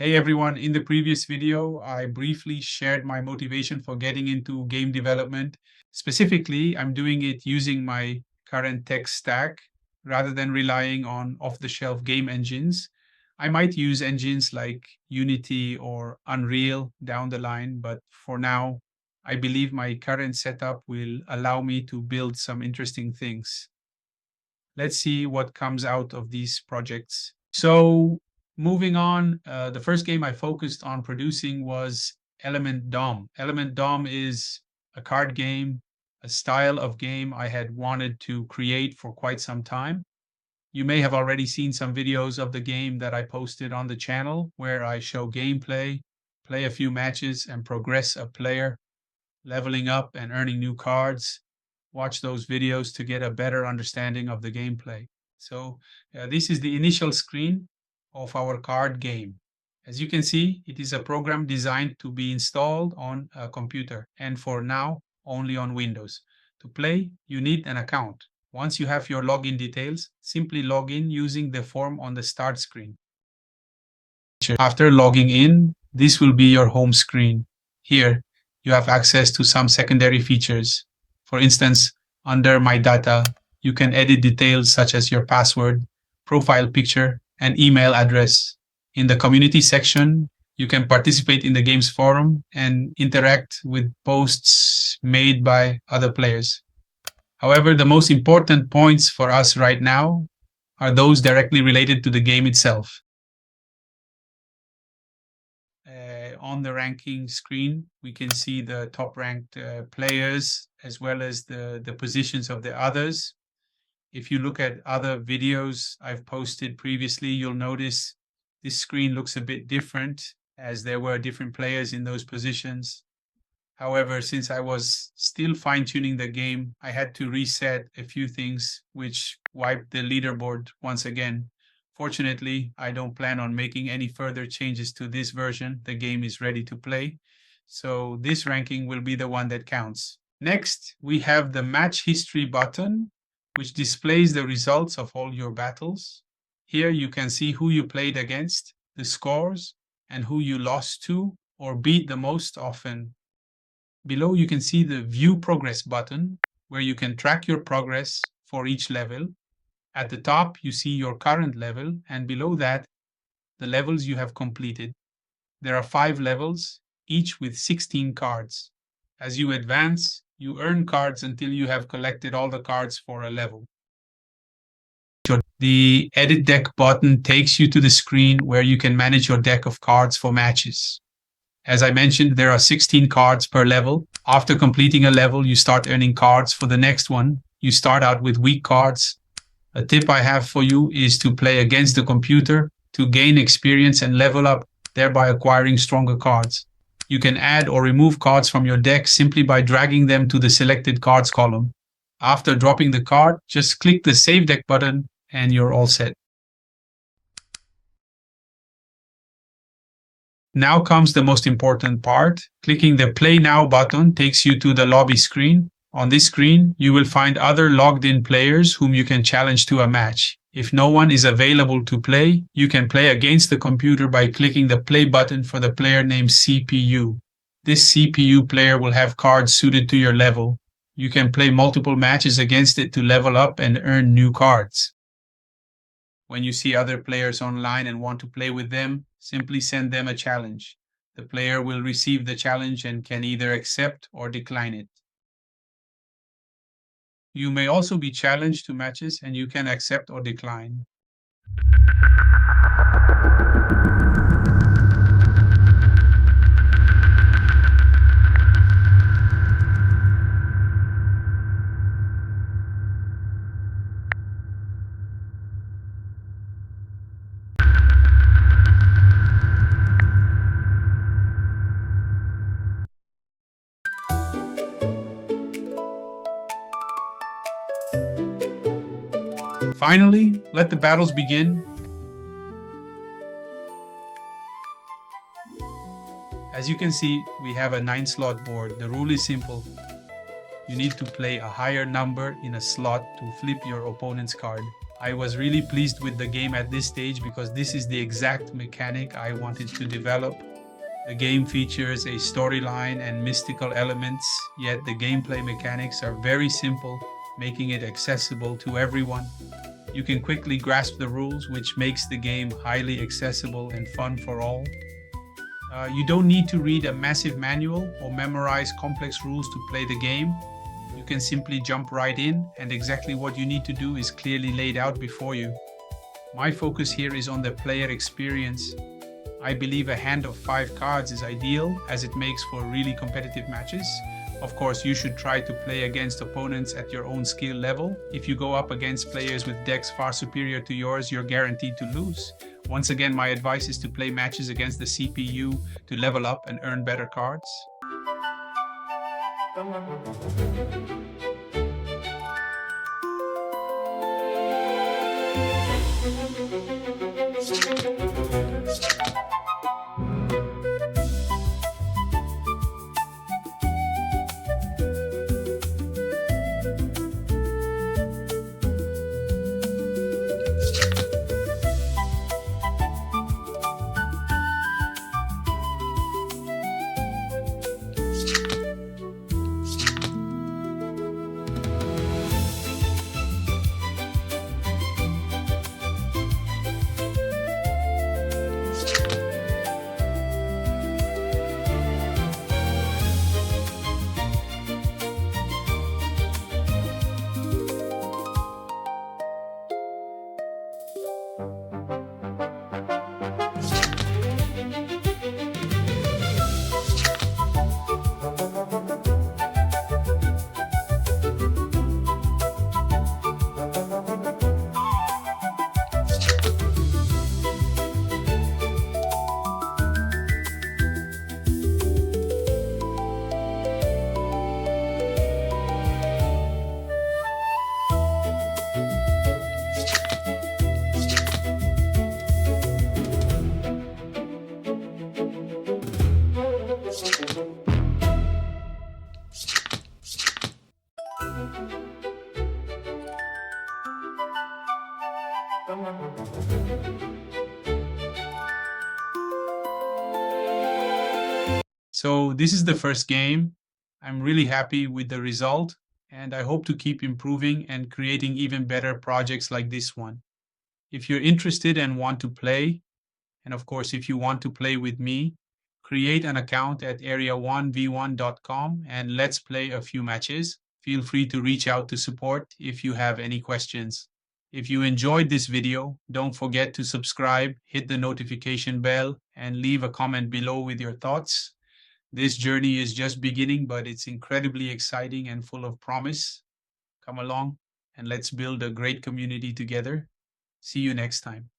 Hey everyone, in the previous video, I briefly shared my motivation for getting into game development. Specifically, I'm doing it using my current tech stack rather than relying on off-the-shelf game engines. I might use engines like Unity or Unreal down the line, but for now, I believe my current setup will allow me to build some interesting things. Let's see what comes out of these projects. So moving on, the first game I focused on producing was Element Dom. Element Dom is a card game, a style of game I had wanted to create for quite some time. You may have already seen some videos of the game that I posted on the channel where I show gameplay, play a few matches, and progress a player, leveling up and earning new cards. Watch those videos to get a better understanding of the gameplay. So this is the initial screen of our card game. As you can see, it is a program designed to be installed on a computer and for now only on Windows. To play, you need an account. Once you have your login details, simply log in using the form on the start screen. After logging in, this will be your home screen. Here, you have access to some secondary features. For instance, under My Data, you can edit details such as your password, profile picture, and email address. In the community section, you can participate in the game's forum and interact with posts made by other players. However, the most important points for us right now are those directly related to the game itself. On the ranking screen, we can see the top ranked players as well as the positions of the others. If you look at other videos I've posted previously, you'll notice this screen looks a bit different as there were different players in those positions. However, since I was still fine-tuning the game, I had to reset a few things which wiped the leaderboard once again. Fortunately, I don't plan on making any further changes to this version. The game is ready to play. So this ranking will be the one that counts. Next, we have the match history button, which displays the results of all your battles. Here you can see who you played against, the scores, and who you lost to or beat the most often. Below you can see the View Progress button, where you can track your progress for each level. At the top, you see your current level, and below that, the levels you have completed. There are 5 levels, each with 16 cards. As you advance, you earn cards until you have collected all the cards for a level. The Edit Deck button takes you to the screen where you can manage your deck of cards for matches. As I mentioned, there are 16 cards per level. After completing a level, you start earning cards for the next one. You start out with weak cards. A tip I have for you is to play against the computer to gain experience and level up, thereby acquiring stronger cards. You can add or remove cards from your deck simply by dragging them to the selected cards column. After dropping the card, just click the Save Deck button and you're all set. Now comes the most important part. Clicking the Play Now button takes you to the lobby screen. On this screen, you will find other logged-in players whom you can challenge to a match. If no one is available to play, you can play against the computer by clicking the Play button for the player named CPU. This CPU player will have cards suited to your level. You can play multiple matches against it to level up and earn new cards. When you see other players online and want to play with them, simply send them a challenge. The player will receive the challenge and can either accept or decline it. You may also be challenged to matches and you can accept or decline. Finally, let the battles begin. As you can see, we have a 9-slot board. The rule is simple. You need to play a higher number in a slot to flip your opponent's card. I was really pleased with the game at this stage because this is the exact mechanic I wanted to develop. The game features a storyline and mystical elements, yet the gameplay mechanics are very simple, making it accessible to everyone. You can quickly grasp the rules, which makes the game highly accessible and fun for all. You don't need to read a massive manual or memorize complex rules to play the game. You can simply jump right in, and exactly what you need to do is clearly laid out before you. My focus here is on the player experience. I believe a hand of 5 cards is ideal as it makes for really competitive matches. Of course, you should try to play against opponents at your own skill level. If you go up against players with decks far superior to yours, you're guaranteed to lose. Once again, my advice is to play matches against the CPU to level up and earn better cards. So this is the first game. I'm really happy with the result, and I hope to keep improving and creating even better projects like this one. If you're interested and want to play, and of course, if you want to play with me, create an account at area1v1.com and let's play a few matches. Feel free to reach out to support if you have any questions. If you enjoyed this video, don't forget to subscribe, hit the notification bell, and leave a comment below with your thoughts. This journey is just beginning, but it's incredibly exciting and full of promise. Come along and let's build a great community together. See you next time.